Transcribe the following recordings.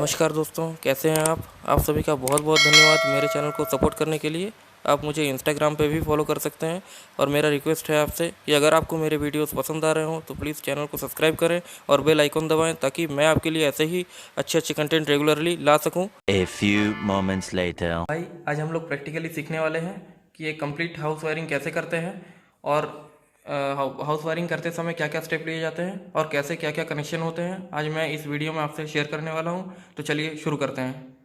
नमस्कार दोस्तों, कैसे हैं आप सभी का बहुत बहुत धन्यवाद मेरे चैनल को सपोर्ट करने के लिए। आप मुझे इंस्टाग्राम पे भी फॉलो कर सकते हैं और मेरा रिक्वेस्ट है आपसे कि अगर आपको मेरे वीडियोस पसंद आ रहे हों तो प्लीज़ चैनल को सब्सक्राइब करें और बेल आइकन दबाएं ताकि मैं आपके लिए ऐसे ही अच्छे अच्छे कंटेंट रेगुलरली ला सकूं। A few moments later. भाई आज हम लोग प्रैक्टिकली सीखने वाले हैं कि एक कंप्लीट हाउस वायरिंग कैसे करते हैं और हाउस वायरिंग करते समय क्या क्या स्टेप लिए जाते हैं और कैसे क्या क्या कनेक्शन होते हैं। आज मैं इस वीडियो में आपसे शेयर करने वाला हूं, तो चलिए शुरू करते हैं।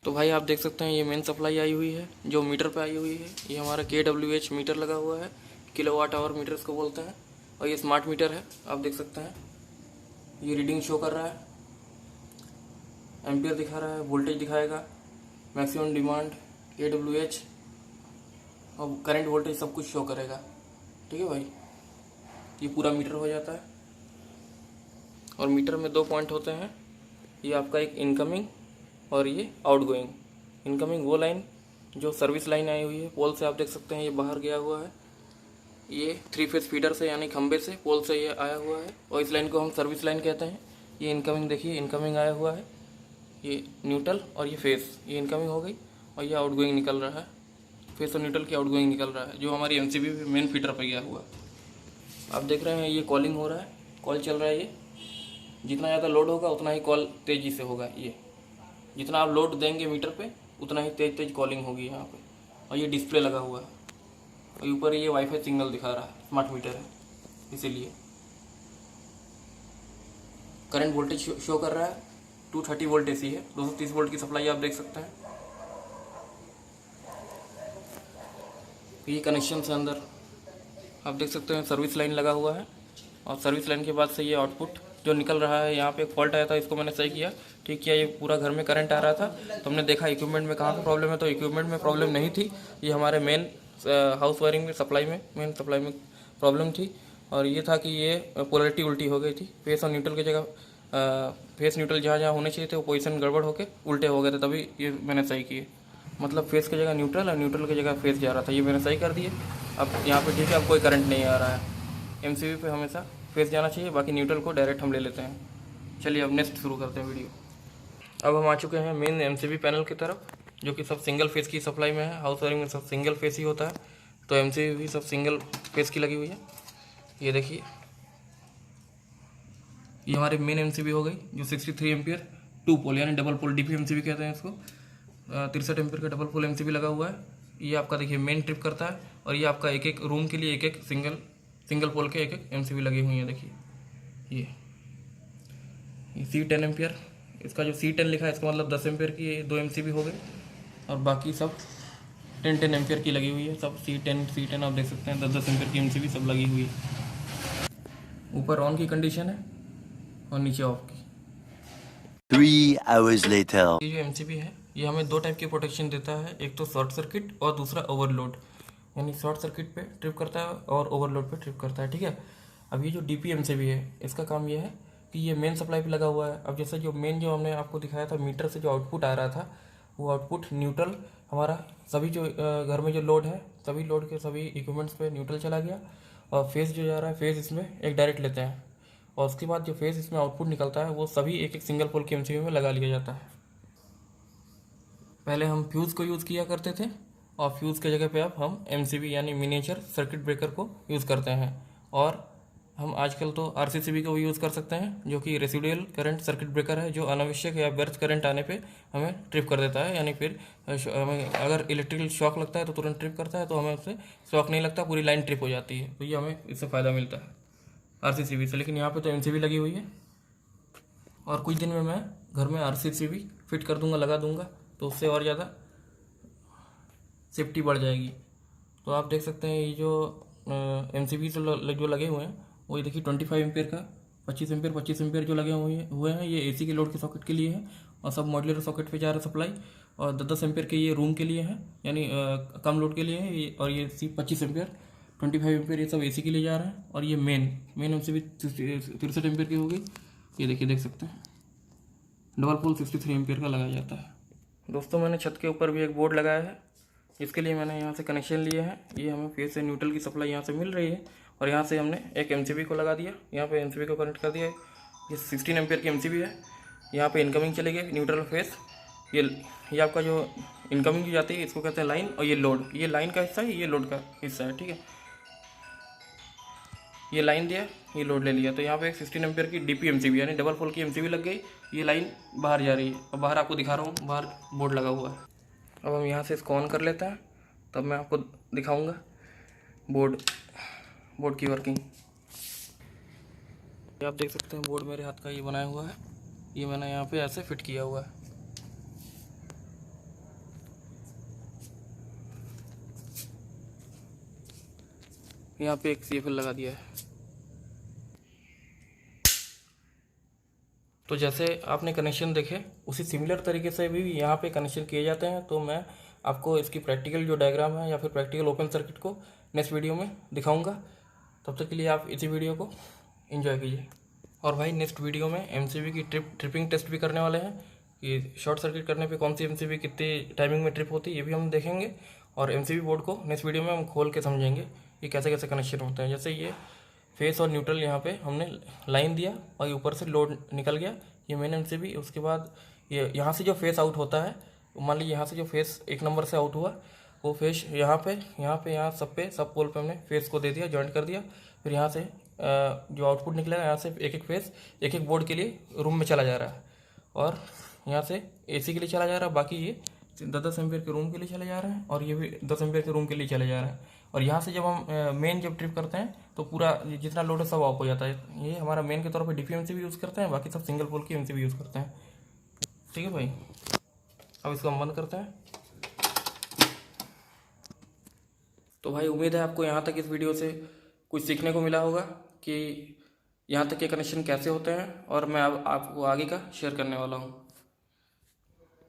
तो भाई आप देख सकते हैं ये मेन सप्लाई आई हुई है जो मीटर पे आई हुई है। ये हमारा KWH मीटर लगा हुआ है, किलोवाट आवर मीटर इसको बोलते हैं, और ये स्मार्ट मीटर है। आप देख सकते हैं ये रीडिंग शो कर रहा है, एम्पियर दिखा रहा है, वोल्टेज दिखाएगा, मैक्सिमम डिमांड, KWH और करंट वोल्टेज सब कुछ शो करेगा। ठीक है भाई, ये पूरा मीटर हो जाता है। और मीटर में दो पॉइंट होते हैं, ये आपका एक इनकमिंग और ये आउटगोइंग। इनकमिंग वो लाइन जो सर्विस लाइन आई हुई है पोल से, आप देख सकते हैं ये बाहर गया हुआ है, ये 3 फेज फीडर से यानी खंबे से पोल से ये आया हुआ है और इस लाइन को हम सर्विस लाइन कहते हैं। ये इनकमिंग देखिए, इनकमिंग आया हुआ है, ये न्यूट्रल और ये फेस, ये इनकमिंग हो गई और ये आउटगोइंग निकल रहा है, फेस और न्यूट्रल की आउटगोइंग निकल रहा है जो हमारी MCB मेन फीडर पर गया हुआ है। आप देख रहे हैं ये कॉलिंग हो रहा है, कॉल चल रहा है। ये जितना ज़्यादा लोड होगा उतना ही कॉल तेज़ी से होगा। ये जितना आप लोड देंगे मीटर पे उतना ही तेज तेज कॉलिंग होगी यहाँ पे। और ये डिस्प्ले लगा हुआ है और ऊपर ये वाईफाई सिग्नल दिखा रहा है, स्मार्ट मीटर है इसीलिए। करंट वोल्टेज शो कर रहा है, 230 वोल्ट AC है, 230 वोल्ट की सप्लाई आप देख सकते हैं। ये कनेक्शन से अंदर आप देख सकते हैं सर्विस लाइन लगा हुआ है और सर्विस लाइन के बाद से ये आउटपुट जो निकल रहा है। यहाँ पे एक फॉल्ट आया था, इसको मैंने सही किया, ठीक किया। ये पूरा घर में करंट आ रहा था तो हमने देखा इक्विपमेंट में कहाँ पे प्रॉब्लम है, तो इक्विपमेंट में प्रॉब्लम नहीं थी, ये हमारे मेन हाउस वायरिंग में सप्लाई में मेन सप्लाई में प्रॉब्लम थी। और ये था कि ये पोलरिटी उल्टी हो गई थी, फेस और न्यूट्रल की जगह फेस न्यूट्रल जहाँ जहाँ होने चाहिए थे वो पोजीशन गड़बड़ होकर उल्टे हो गए थे, तभी ये मैंने सही किए। मतलब फेस की जगह न्यूट्रल और न्यूट्रल की जगह फेस जा रहा था, ये मैंने सही कर दिए। अब यहाँ पे ठीक है, अब कोई करंट नहीं आ रहा है। MCB पे हमेशा फेस जाना चाहिए, बाकी न्यूट्रल को डायरेक्ट हम ले लेते हैं। चलिए अब नेक्स्ट शुरू करते हैं वीडियो। अब हम आ चुके हैं मेन MCB पैनल की तरफ, जो कि सब सिंगल फेस की सप्लाई में है। हाउस वायरिंग में सब सिंगल फेस ही होता है, तो MCB भी सब सिंगल फेस की लगी हुई है। ये देखिए, ये हमारी मेन MCB हो गई जो 63 एम्पियर 2 पोल यानी डबल पोल DP MCB कहते हैं इसको। 63 एम्पियर का डबल पोल MCB लगा हुआ है। ये आपका देखिए मेन ट्रिप करता है और ये आपका एक एक रूम के लिए एक एक सिंगल पोल के एक एक MCB लगी हुई है। देखिए ये C10 एम्पियर, इसका जो C10 लिखा है इसका मतलब 10 एम्पियर की 2 MCB हो गई और बाकी सब 10 एम्पियर की लगी हुई है। सब C10 आप देख सकते हैं, 10 एम्पियर की MCB सब लगी हुई है। ऊपर ऑन की कंडीशन है और नीचे ऑफ की। 3 hours later. ये जो MCB है ये हमें दो टाइप की प्रोटेक्शन देता है, एक तो शॉर्ट सर्किट और दूसरा ओवरलोड। यानी शॉर्ट सर्किट पे ट्रिप करता है और ओवरलोड पे ट्रिप करता है, ठीक है। अब ये जो DP MCB है इसका काम ये है कि ये मेन सप्लाई पे लगा हुआ है। अब जैसे जो हमने आपको दिखाया था मीटर से जो आउटपुट आ रहा था, वो आउटपुट न्यूट्रल हमारा सभी जो घर में जो लोड है सभी लोड के सभी इक्विपमेंट्स पे न्यूट्रल चला गया और फेस जो जा रहा है फेस इसमें एक डायरेक्ट लेते हैं और उसके बाद जो फेस इसमें आउटपुट निकलता है वो सभी एक एक सिंगल पोल की MCB में लगा लिया जाता है। पहले हम फ्यूज़ को यूज़ किया करते थे और फ्यूज़ के जगह पे अब हम MCB यानी मिनिएचर सर्किट ब्रेकर को यूज़ करते हैं। और हम आजकल तो RCCB को भी यूज़ कर सकते हैं, जो कि रेसिडुअल करंट सर्किट ब्रेकर है, जो अनावश्यक या व्यर्थ करंट आने पे हमें ट्रिप कर देता है। यानी फिर हमें अगर इलेक्ट्रिकल शॉक लगता है तो तुरंत ट्रिप करता है, तो हमें उससे शॉक नहीं लगता, पूरी लाइन ट्रिप हो जाती है। तो ये हमें इससे फ़ायदा मिलता है RCCB से। लेकिन यहाँ पर तो MCB लगी हुई है और कुछ दिन में मैं घर में RCCB फिट कर दूँगा, लगा दूँगा, तो उससे और ज़्यादा सेफ्टी बढ़ जाएगी। तो आप देख सकते हैं ये जो MCB जो लगे हुए हैं वो ये देखिए 25 एम्पियर का 25 एम्पियर जो लगे हुए हैं ये AC के लोड के सॉकेट के लिए है और सब मॉड्यूलर सॉकेट पे जा रहा है सप्लाई। और 10 एम्पियर के ये रूम के लिए है, यानी कम लोड के लिए है। और ये 25 एम्पियर 25 एम्पियर ये सब AC के लिए जा रहा है। और ये मेन MCB 63 एम्पियर की होगी। ये देखिए, देख सकते हैं डबल पोल 63 एम्पियर का लगाया जाता है। दोस्तों मैंने छत के ऊपर भी एक बोर्ड लगाया है, इसके लिए मैंने यहाँ से कनेक्शन लिए हैं। ये हमें फेस से न्यूट्रल की सप्लाई यहाँ से मिल रही है और यहाँ से हमने एक MCB को लगा दिया, यहाँ पे MCB को कनेक्ट कर दिया। ये 16 एम्पियर की MCB है। यहाँ पे इनकमिंग चलेगी न्यूट्रल फेस। ये आपका जो इनकमिंग जो जाती है इसको कहते हैं लाइन, और ये लोड, ये लाइन का हिस्सा है, ये लोड का हिस्सा है, ठीक है। ये लाइन दिया, ये लोड ले लिया, तो यहाँ पे एक 16 एम्पियर की DP MCB यानी डबल पोल की MCB लग गई। ये लाइन बाहर जा रही है, और बाहर आपको दिखा रहा हूँ, बाहर बोर्ड लगा हुआ है। अब हम यहाँ से इसको ऑन कर लेते हैं, तब मैं आपको दिखाऊंगा बोर्ड की वर्किंग। आप देख सकते हैं बोर्ड मेरे हाथ का ये बनाया हुआ है, ये मैंने यहाँ पे ऐसे फिट किया हुआ है। यहाँ पे एक CFL लगा दिया है। तो जैसे आपने कनेक्शन देखे उसी सिमिलर तरीके से भी यहाँ पे कनेक्शन किए जाते हैं। तो मैं आपको इसकी प्रैक्टिकल जो डायग्राम है या फिर प्रैक्टिकल ओपन सर्किट को नेक्स्ट वीडियो में दिखाऊंगा। तब तक के लिए आप इसी वीडियो को एंजॉय कीजिए। और भाई नेक्स्ट वीडियो में MCB की ट्रिपिंग टेस्ट भी करने वाले हैं कि शॉर्ट सर्किट करने पे कौन सी MCB कितनी टाइमिंग में ट्रिप होती है, ये भी हम देखेंगे। और MCB बोर्ड को नेक्स्ट वीडियो में हम खोल के समझेंगे कि कैसे कैसे कनेक्शन होते हैं। जैसे ये फेस और न्यूट्रल यहाँ पे हमने लाइन दिया और ये ऊपर से लोड निकल गया, ये मेन MCB। उसके बाद ये यहाँ से जो फेस आउट होता है, मान लीजिए यहाँ से जो फेस 1 नंबर से आउट हुआ, वो फेस यहाँ सब पोल पे हमने फेस को दे दिया, जॉइंट कर दिया। फिर यहाँ से जो आउटपुट निकलेगा, यहाँ से एक एक फेस एक एक बोर्ड के लिए रूम में चला जा रहा है, और यहाँ से AC के लिए चला जा रहा है। बाकी ये 10 एम्पियर के रूम के लिए चले जा रहे हैं, और ये भी 10 एम्पियर के रूम के लिए चले जा रहे हैं। और यहाँ से जब हम मेन जब ट्रिप करते हैं तो पूरा जितना लोड है सब ऑफ हो जाता है। ये हमारा मेन के तौर पे DP MCB यूज़ करते हैं, बाकी सब सिंगल पोल की MCB यूज़ करते हैं। ठीक है भाई, अब इसको हम बंद करते हैं। तो भाई उम्मीद है आपको यहाँ तक इस वीडियो से कुछ सीखने को मिला होगा कि यहाँ तक के कनेक्शन कैसे होते हैं, और मैं अब आपको आगे का शेयर करने वाला हूँ।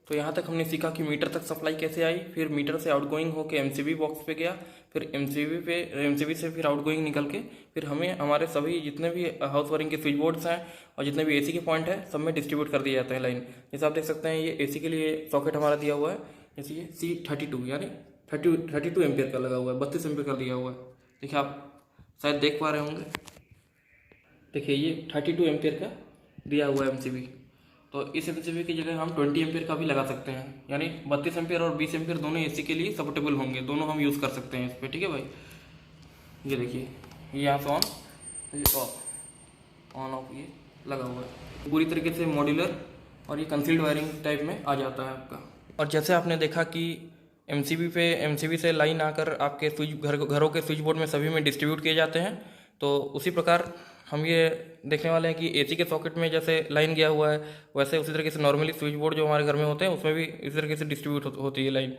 तो यहाँ तक हमने सीखा कि मीटर तक सप्लाई कैसे आई, फिर मीटर से आउटगोइंग होके MCB बॉक्स पे गया, फिर MCB से फिर आउटगोइंग निकल के फिर हमें हमारे सभी जितने भी हाउस वायरिंग के स्विच बोर्ड्स हैं और जितने भी AC के पॉइंट है सब में डिस्ट्रीब्यूट कर दिया जाता है लाइन। जैसे आप देख सकते हैं ये AC के लिए सॉकेट हमारा दिया हुआ है, जैसे ये C32 यानी 32 एम्पियर का लगा हुआ है, 32 एम्पियर का दिया हुआ है। देखिए आप शायद देख पा रहे होंगे, देखिए ये 32 एम्पियर का दिया हुआ है MCB। तो इस MCB की जगह हम 20 एम्पियर का भी लगा सकते हैं, यानी 32 एम्पियर और 20 एम्पियर दोनों AC के लिए सपोर्टेबल होंगे, दोनों हम यूज़ कर सकते हैं इस पर। ठीक है भाई, ये देखिए ये यहाँ से ऑन, ये ऑफ ये लगा हुआ है, पूरी तरीके से मॉड्यूलर और ये कंसील्ड वायरिंग टाइप में आ जाता है आपका। और जैसे आपने देखा कि MCB से लाइन आकर आपके घरों के स्विच बोर्ड में सभी में डिस्ट्रीब्यूट किए जाते हैं, तो उसी प्रकार हम ये देखने वाले हैं कि AC के सॉकेट में जैसे लाइन गया हुआ है, वैसे उसी तरीके से नॉर्मली स्विच बोर्ड जो हमारे घर में होते हैं उसमें भी इसी तरीके से डिस्ट्रीब्यूट होती है लाइन।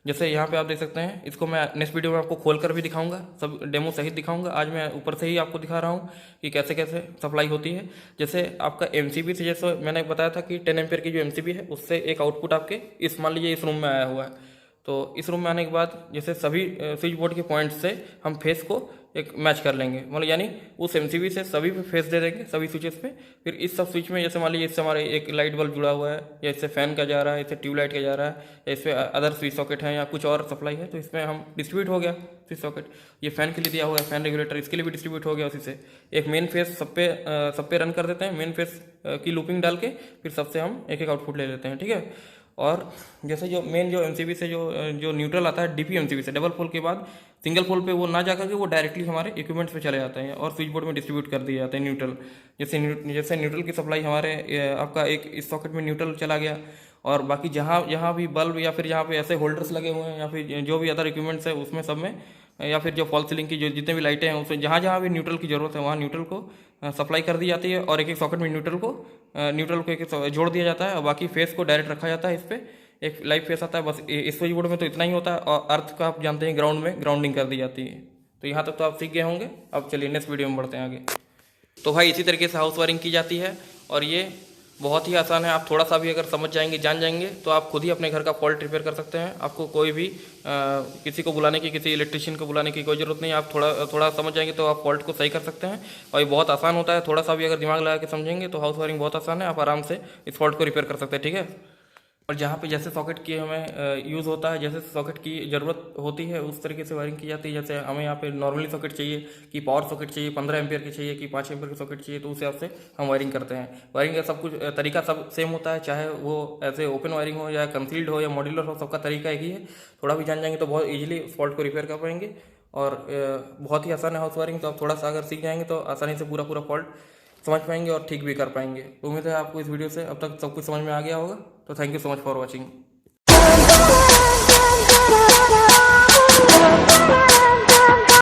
जैसे यहाँ पे आप देख सकते हैं, इसको मैं नेक्स्ट वीडियो में आपको खोल कर भी दिखाऊंगा, सब डेमो सहित दिखाऊंगा। आज मैं ऊपर से ही आपको दिखा रहा हूँ कि कैसे कैसे सप्लाई होती है। जैसे आपका MCB से, जैसे मैंने बताया था कि 10 एम्पियर की जो MCB है उससे एक आउटपुट आपके इस मान लीजिए इस रूम में आया हुआ है। तो इस रूम में आने के बाद जैसे सभी स्विच बोर्ड के पॉइंट से हम फेस को एक मैच कर लेंगे, मतलब यानी उस MCB से सभी पे फेस दे देंगे, सभी स्विचेस पे। फिर इस सब स्विच में जैसे मान लीजिए इससे हमारे एक लाइट बल्ब जुड़ा हुआ है, या इससे फैन का जा रहा है, इससे ट्यूबलाइट का जा रहा है, या इससे अदर स्विच सॉकेट है या कुछ और सप्लाई है, तो इसमें हम डिस्ट्रीब्यूट हो गया स्विच सॉकेट। ये फैन के लिए दिया हुआ है, फैन रेगुलेटर, इसके लिए भी डिस्ट्रीब्यूट हो गया उसी से। एक मेन फेस सब पे रन कर देते हैं, मेन फेस की लूपिंग डाल के फिर सबसे हम एक एक आउटपुट ले लेते हैं। ठीक है, और जैसे जो मेन जो MCB से जो न्यूट्रल आता है DP MCB से, डबल पोल के बाद सिंगल पोल पे वो ना जाकर के वो डायरेक्टली हमारे इक्विपमेंट्स पे चले जाते हैं और स्विच बोर्ड में डिस्ट्रीब्यूट कर दिए जाते हैं न्यूट्रल। जैसे न्यूट्रल की सप्लाई हमारे आपका एक इस सॉकेट में न्यूट्रल चला गया, और बाकी जहाँ भी बल्ब या फिर जहाँ पे ऐसे होल्डर्स लगे हुए हैं या फिर जो भी अदर इक्विपमेंट्स है उसमें सब में, या फिर जो फॉल सीलिंग की जो जितने भी लाइटें हैं उसमें जहाँ भी न्यूट्रल की ज़रूरत है वहाँ न्यूट्रल को सप्लाई कर दी जाती है, और एक एक सॉकेट में न्यूट्रल को एक जोड़ दिया जाता है, और बाकी फेस को डायरेक्ट रखा जाता है। इस पर एक लाइव फेस आता है, बस इस स्विच बोर्ड में तो इतना ही होता है। और अर्थ का आप जानते हैं ग्राउंड में ग्राउंडिंग कर दी जाती है। तो यहाँ तक तो आप सीख गए होंगे। अब चलिए नेक्स्ट वीडियो में बढ़ते हैं आगे। तो भाई इसी तरीके से हाउस वायरिंग की जाती है, और ये बहुत ही आसान है। आप थोड़ा सा भी अगर समझ जाएंगे, जान जाएंगे, तो आप खुद ही अपने घर का फॉल्ट रिपेयर कर सकते हैं। आपको कोई भी किसी को बुलाने की, किसी इलेक्ट्रिशियन को बुलाने की कोई ज़रूरत नहीं। आप थोड़ा समझ जाएंगे तो आप फॉल्ट को सही कर सकते हैं, और ये बहुत आसान होता है। थोड़ा सा भी अगर दिमाग लगा के समझेंगे तो हाउस वायरिंग बहुत आसान है, आप आराम से इस फॉल्ट को रिपेयर कर सकते हैं। ठीक है, और जहाँ पे जैसे सॉकेट की हमें यूज़ होता है, जैसे सॉकेट की ज़रूरत होती है उस तरीके से वायरिंग की जाती है। जैसे हमें यहाँ पे नॉर्मली सॉकेट चाहिए कि पावर सॉकेट चाहिए, 15 एम्पियर की चाहिए कि 5 एम्पियर की सॉकेट चाहिए, तो उस हिसाब से हम वायरिंग करते हैं। वायरिंग का सब कुछ तरीका सब सेम होता है, चाहे वो ऐसे ओपन वायरिंग हो या कंसील्ड हो या मॉड्यूलर हो, सबका तरीका एक ही है। थोड़ा भी जान जाएंगे तो बहुत ईजिली फॉल्ट को रिपेयर कर पाएंगे और बहुत ही आसान है हाउस वायरिंग। तो आप थोड़ा सा अगर सीख जाएंगे तो आसानी से पूरा फॉल्ट समझ पाएंगे और ठीक भी कर पाएंगे। उम्मीद है आपको इस वीडियो से अब तक सब कुछ समझ में आ गया होगा। तो thank you so much for watching.